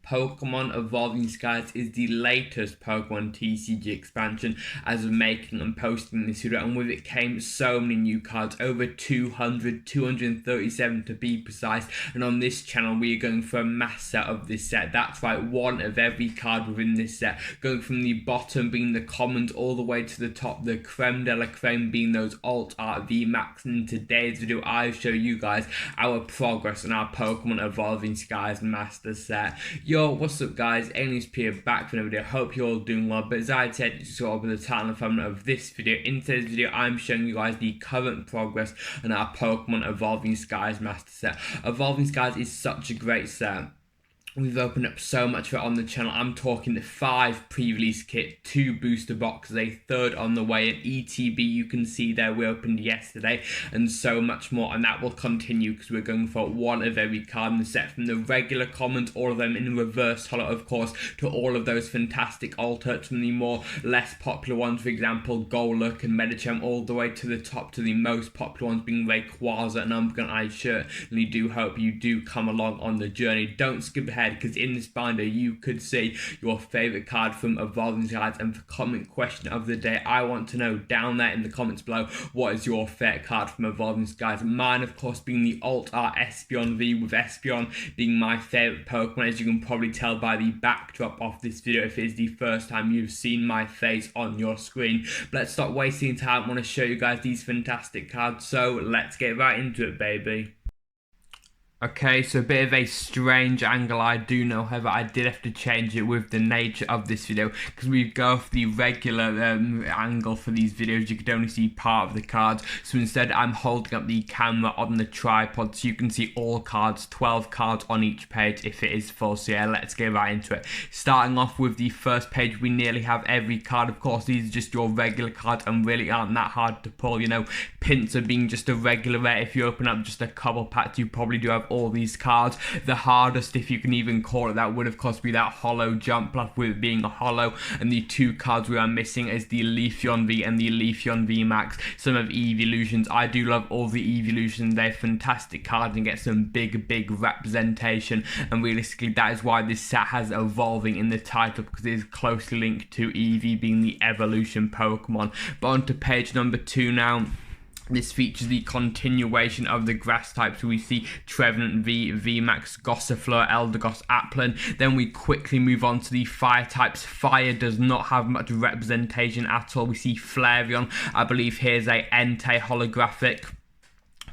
Pokemon Evolving Skies is the latest Pokemon TCG expansion as of making and posting this video, and with it came so many new cards, over 237 to be precise, and on this channel we are going for a mass set of this set. That's right, one of every card within this set, going from the bottom being the commons all the way to the top, the creme de la creme being those alt art VMAX. And in today's video I'll show you guys our progress on our Pokemon Evolving Skies Master Set. Yo, what's up guys, Aliens P back for another video. Hope you're all doing well, but as I said, you saw by the title and thumbnail of this video, in today's video I'm showing you guys the current progress on our Pokemon Evolving Skies Master Set. Evolving Skies is such a great set. We've opened up so much for it on the channel. I'm talking 5 pre-release kit, 2 booster boxes, a 3rd on the way, an ETB you can see there we opened yesterday, and so much more, and that will continue because we're going for one of every card in the set, from the regular commons, all of them in reverse holo of course, to all of those fantastic alternates, from the more less popular ones, for example Golurk and Medicham, all the way to the top to the most popular ones being Rayquaza and Umbreon. I certainly do hope you do come along on the journey. Don't skip ahead, because in this binder you could see your favorite card from Evolving Skies. And for comment question of the day, I want to know down there in the comments below, what is your favorite card from Evolving Skies? Mine of course being the alt art Espeon V, with Espeon being my favorite Pokemon, as you can probably tell by the backdrop of this video if it is the first time you've seen my face on your screen. But let's stop wasting time. I want to show you guys these fantastic cards, so let's get right into it, baby. Okay, so a bit of a strange angle, I do know, however I did have to change it with the nature of this video, because we go for the regular angle for these videos. You could only see part of the cards, so instead I'm holding up the camera on the tripod so you can see all cards, 12 cards on each page if it is full. So yeah, let's get right into it. Starting off with the first page, we nearly have every card. Of course these are just your regular cards and really aren't that hard to pull, you know, Pinsir being just a regular rare. If you open up just a couple packs you probably do have all these cards. The hardest, if you can even call it that, would of course be that holo Jumpluff, with it being a holo, and the 2 cards we are missing is the Leafeon V and the Leafeon V Max. Some of Evolutions, I do love all the Evolutions, they're fantastic cards and get some big representation, and realistically that is why this set has evolving in the title, because it is closely linked to Eevee being the evolution Pokemon. But on to page number 2 now. This features the continuation of the grass types. So we see Trevenant V, VMAX, Gossifleur, Eldegoss, Applin. Then we quickly move on to the fire types. Fire does not have much representation at all. We see Flareon. I believe here's a Entei holographic,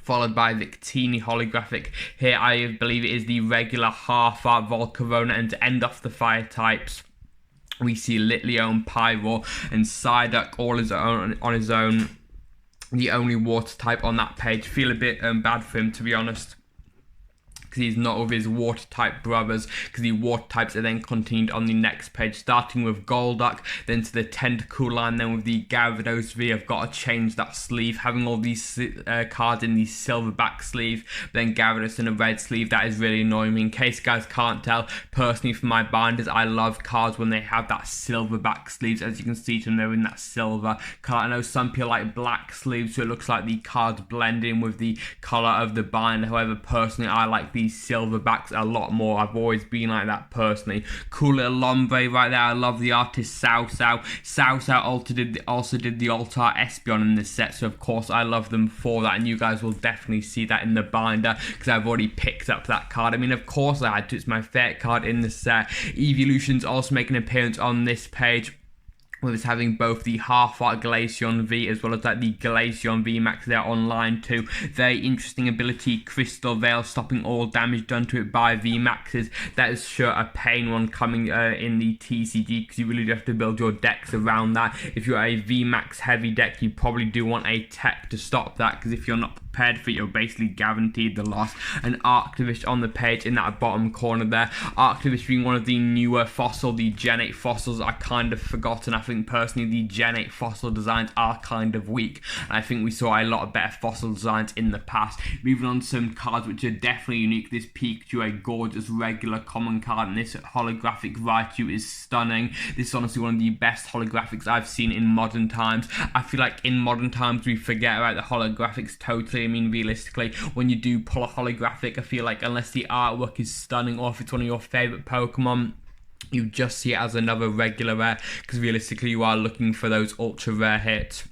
followed by Victini holographic. Here I believe it is the regular half art Volcarona, and to end off the fire types we see Litleo, Pyro, and Psyduck all on his own. The only water type on that page. Feel a bit bad for him, to be honest, because he's not with his water type brothers, because the water types are then continued on the next page, starting with Golduck, then to the Tentacool line, then with the Gyarados V. I've got to change that sleeve, having all these cards in the silver back sleeve, then Gyarados in a red sleeve. That is really annoying me. In case you guys can't tell, personally for my binders I love cards when they have that silver back sleeves. As you can see from there in that silver card, I know some people like black sleeves so it looks like the cards blend in with the colour of the binder. However, personally I like the silver backs a lot more. I've always been like that personally. Cool little Lombre right there. I love the artist Sao also did the Altar Espeon in this set, so of course I love them for that, and you guys will definitely see that in the binder because I've already picked up that card. I mean, of course I had to. It's my favorite card in the set. Evolutions also make an appearance on this page, with us having both the half-art Glaceon V as well as like the Glaceon V Max there online too. Very interesting ability, Crystal Veil, stopping all damage done to it by V Maxes. That is sure a pain one coming in the TCG, because you really do have to build your decks around that. If you're a V Max heavy deck, you probably do want a tech to stop that, because if you're not prepared for it, you're basically guaranteed the loss. And Arctovish on the page in that bottom corner there. Arctovish being one of the newer fossil, the Gen 8 fossils. I kind of forgotten. I think personally the Gen 8 fossil designs are kind of weak, and I think we saw a lot of better fossil designs in the past. Moving on to some cards which are definitely unique. This Pikachu, a gorgeous regular common card, and this holographic Raichu is stunning. This is honestly one of the best holographics I've seen in modern times. I feel like in modern times we forget about the holographics totally I mean, realistically, when you do pull a holographic, I feel like unless the artwork is stunning or if it's one of your favorite Pokemon, you just see it as another regular rare, because realistically you are looking for those ultra rare hits.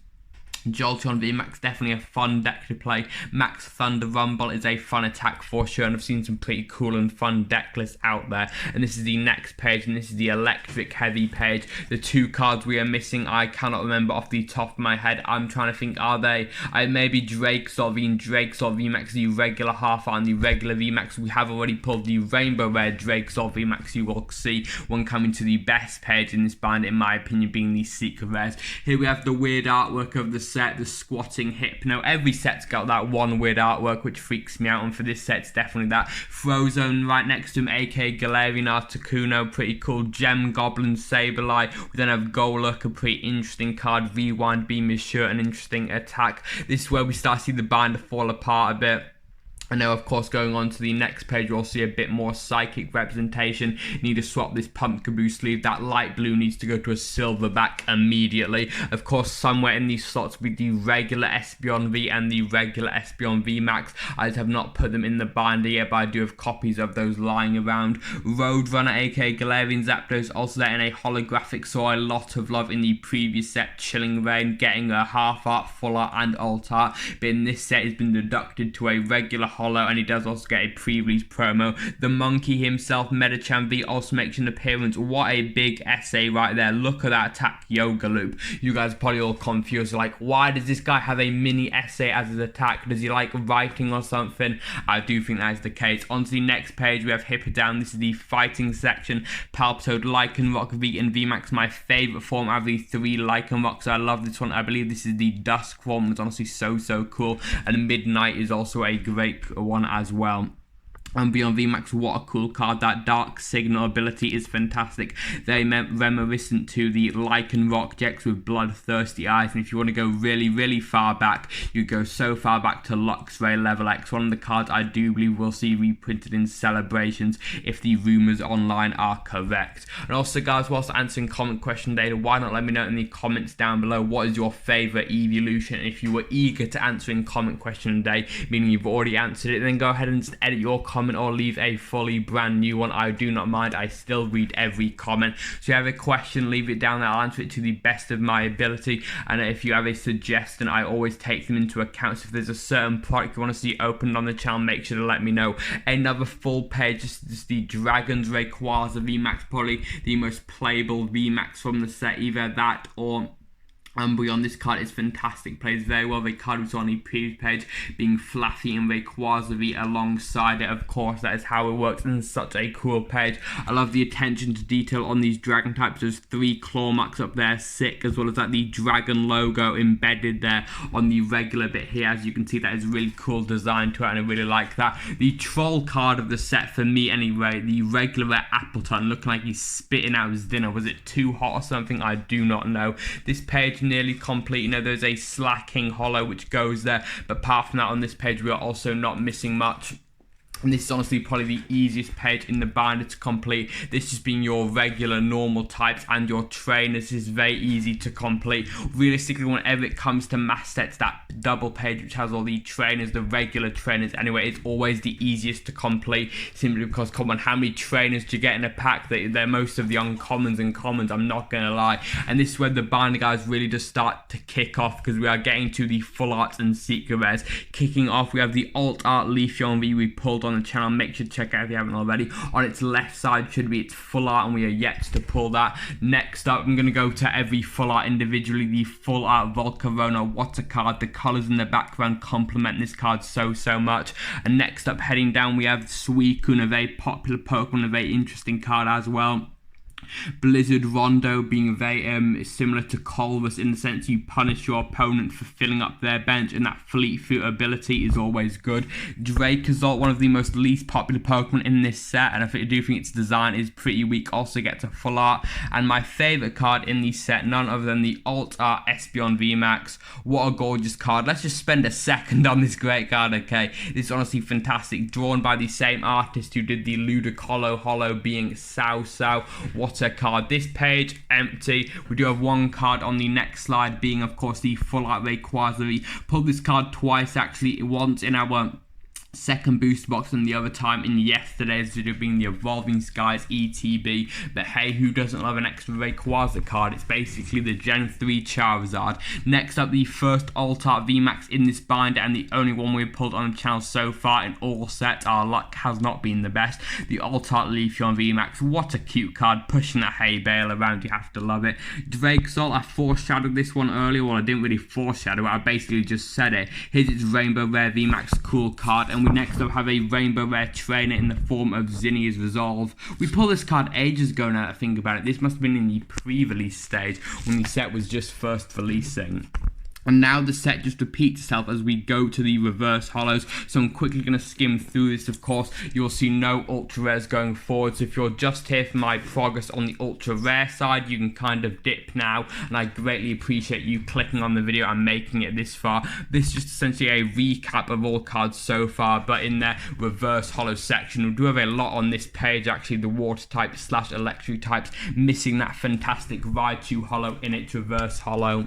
Jolteon VMAX, definitely a fun deck to play. Max Thunder Rumble is a fun attack for sure, and I've seen some pretty cool and fun deck lists out there. And this is the next page, and this is the electric heavy page. The two cards we are missing, I cannot remember off the top of my head. I'm trying to think, are they? Maybe Drakesaw VMAX, the regular half art and the regular VMAX. We have already pulled the rainbow rare Drakesaw VMAX. You will see one coming to the best page in this bind, in my opinion, being the secret rares. Here we have the weird artwork of the set, the squatting Hypno. Every set's got that one weird artwork which freaks me out, and for this set it's definitely that. Frozone right next to him, aka Galarian Articuno, pretty cool. Gem Goblin Sableye. We then have Golurk, a pretty interesting card. Rewind Beam is sure an interesting attack. This is where we start to see the binder fall apart a bit. And now, of course, going on to the next page, we'll see a bit more psychic representation. Need to swap this Pumpkaboo sleeve. That light blue needs to go to a silverback immediately. Of course, somewhere in these slots with the regular Espeon V and the regular Espeon VMAX. I just have not put them in the binder yet, but I do have copies of those lying around. Roadrunner, aka Galarian Zapdos, also there in a holographic. Saw a lot of love in the previous set. Chilling Reign, getting a half art, full art, and alt art. But in this set, has been deducted to a regular holo, and he does also get a pre-release promo. The monkey himself, Medicham V, also makes an appearance. What a big essay right there. Look at that attack, Yoga Loop. You guys are probably all confused, like, why does this guy have a mini essay as his attack? Does he like writing or something? I do think that is the case. On to the next page, we have Hippowdon. This is the fighting section. Palpitoad, Lycanroc V, and VMAX, my favorite form out of the three Lycanrocs. I love this one. I believe this is the Dusk form. It's honestly so cool. And Midnight is also a great one as well. And beyond VMAX, what a cool card. That Dark Signal ability is fantastic. Very reminiscent to the Lycanroc Dex with bloodthirsty eyes. And if you want to go really far back, you go so far back to Luxray Level X. One of the cards I do believe we'll see reprinted in Celebrations if the rumours online are correct. And also, guys, whilst answering comment question data, why not let me know in the comments down below what is your favourite evolution? And if you were eager to answer in comment question day, meaning you've already answered it, then go ahead and just edit your comment or leave a fully brand new one. I do not mind. I still read every comment. So if you have a question, leave it down there. I'll answer it to the best of my ability. And if you have a suggestion, I always take them into account. So if there's a certain product you want to see opened on the channel, make sure to let me know. Another full page, just the Dragon's Rayquaza VMAX, probably the most playable VMAX from the set. Either that or Umbreon. This card is fantastic, plays very well. The card was on the previous page, being Fluffy and Rayquaza V alongside it. Of course, that is how it works, and it's such a cool page. I love the attention to detail on these dragon types. There's 3 claw marks up there, sick, as well as that the dragon logo embedded there on the regular bit here. As you can see, that is really cool design to it, and I really like that. The troll card of the set, for me anyway, the regular Appleton, looking like he's spitting out his dinner. Was it too hot or something? I do not know. This page nearly complete. You know, there's a Slacking holo which goes there, but apart from that, on this page we are also not missing much. And this is honestly probably the easiest page in the binder to complete. This just being your regular normal types and your trainers is very easy to complete. Realistically, whenever it comes to mass sets, that double page which has all the trainers, the regular trainers anyway, it's always the easiest to complete, simply because, come on, how many trainers do you get in a pack? They're most of the uncommons and commons, I'm not gonna lie. And this is where the binder, guys, really does start to kick off, because we are getting to the full arts and secret rares. Kicking off, we have the alt art Leafeon V we pulled on the channel. Make sure to check out if you haven't already. On its left side should be its full art, and we are yet to pull that. Next up, I'm going to go to every full art individually. The full art Volcarona, what a card. The colours in the background complement this card so much. And next up, heading down, we have Suicune, a very popular Pokemon, a very interesting card as well. Blizzard Rondo being very similar to Colress in the sense you punish your opponent for filling up their bench, and that Fleet Foot ability is always good. Dracozolt, one of the most least popular Pokemon in this set, and I do think its design is pretty weak, also gets a full art. And my favourite card in the set, none other than the Alt Art Espeon VMAX. What a gorgeous card. Let's just spend a second on this great card, okay? This is honestly fantastic, drawn by the same artist who did the Ludicolo holo, being Sao. What water card. This page empty. We do have one card on the next slide, being of course the full art Rayquaza. We pulled this card twice actually, once in our second booster box and the other time in yesterday's video being the Evolving Skies ETB. But hey, who doesn't love an extra Rayquaza card? It's basically the Gen 3 Charizard. Next up, the first Alt-Art VMAX in this binder and the only one we've pulled on the channel so far in all sets. Our luck has not been the best. The Alt-Art Leafeon VMAX, what a cute card, pushing that hay bale around, you have to love it. Drakesol, I foreshadowed this one earlier. Well, I didn't really foreshadow it, I basically just said it. Here's its Rainbow Rare VMAX cool card, and we next up have a Rainbow Rare Trainer in the form of Zinnia's Resolve. We pulled this card ages ago now that I think about it. This must have been in the pre-release stage when the set was just first releasing. And now the set just repeats itself as we go to the reverse hollows. So I'm quickly going to skim through this. Of course, you'll see no ultra rares going forward. So if you're just here for my progress on the ultra rare side, you can kind of dip now. And I greatly appreciate you clicking on the video and making it this far. This is just essentially a recap of all cards so far, but in their reverse hollow section. We do have a lot on this page, actually, the water type / electric types, missing that fantastic Raichu hollow in its reverse hollow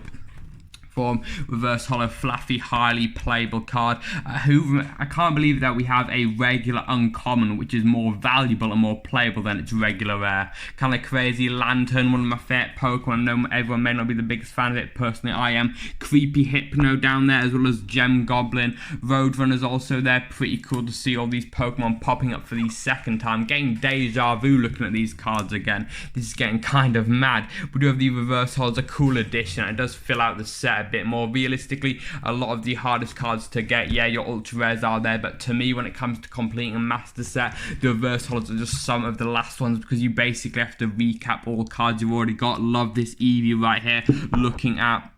form. Reverse hollow Fluffy, highly playable card. I can't believe that we have a regular uncommon which is more valuable and more playable than its regular rare. Kind of crazy. Lantern, one of my favorite Pokemon. I know everyone may not be the biggest fan of it, personally I am. Creepy Hypno down there, as well as Gem Goblin. Roadrunner's also there, pretty cool to see all these Pokemon popping up for the second time. Getting deja vu looking at these cards again. This is getting kind of mad. We do have the reverse holds, a cool addition. It does fill out the set a bit more. Realistically, a lot of the hardest cards to get, yeah, your ultra rares are there, but to me, when it comes to completing a master set, the reverse holds are just some of the last ones, because you basically have to recap all cards you've already got. Love this Eevee right here, looking at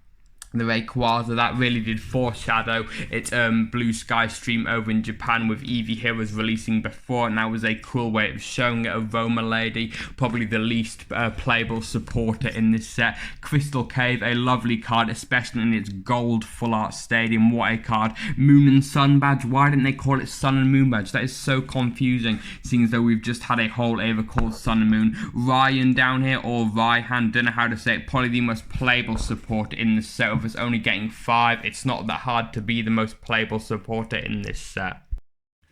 the Rayquaza. That really did foreshadow its Blue Sky stream over in Japan, with Eevee here was releasing before, and that was a cool way of showing it. Aroma Lady, probably the least playable supporter in this set. Crystal Cave, a lovely card, especially in its gold full art stadium. What a card. Moon and Sun badge, why didn't they call it Sun and Moon badge? That is so confusing, seeing as though we've just had a whole Ava called Sun and Moon. Ryan down here, or Raihan, don't know how to say it, probably the most playable supporter in the set, with us only getting 5. It's not that hard to be the most playable supporter in this set.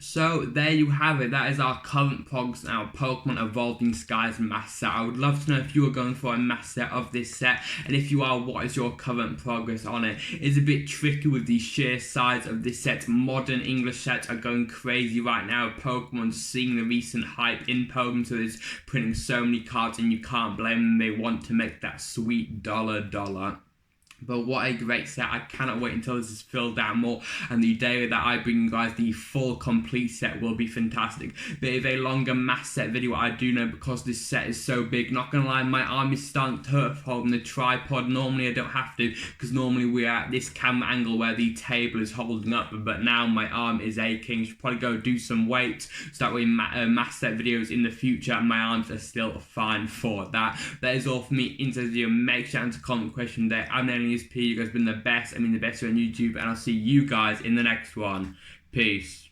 So there you have it. That is our current progs and our Pokemon Evolving Skies mass set. I would love to know if you are going for a mass set of this set, and if you are, what is your current progress on it? It's a bit tricky with the sheer size of this set. Modern English sets are going crazy right now. Pokemon's seeing the recent hype in Pokemon, so it's printing so many cards, and you can't blame them. They want to make that sweet dollar. But what a great set. I cannot wait until this is filled out more, and the day that I bring you guys the full complete set will be fantastic. There is a longer mass set video, I do know, because this set is so big. Not gonna lie, my arm is starting to hurt for holding the tripod. Normally I don't have to, because normally we are at this camera angle where the table is holding up, but now my arm is aching. Should probably go do some weights, so that way mass set videos in the future and my arms are still fine for that. That is all for me in this video. Make sure to answer comment question there. I'm P. You guys have been the best. I mean the best here on YouTube, and I'll see you guys in the next one. Peace.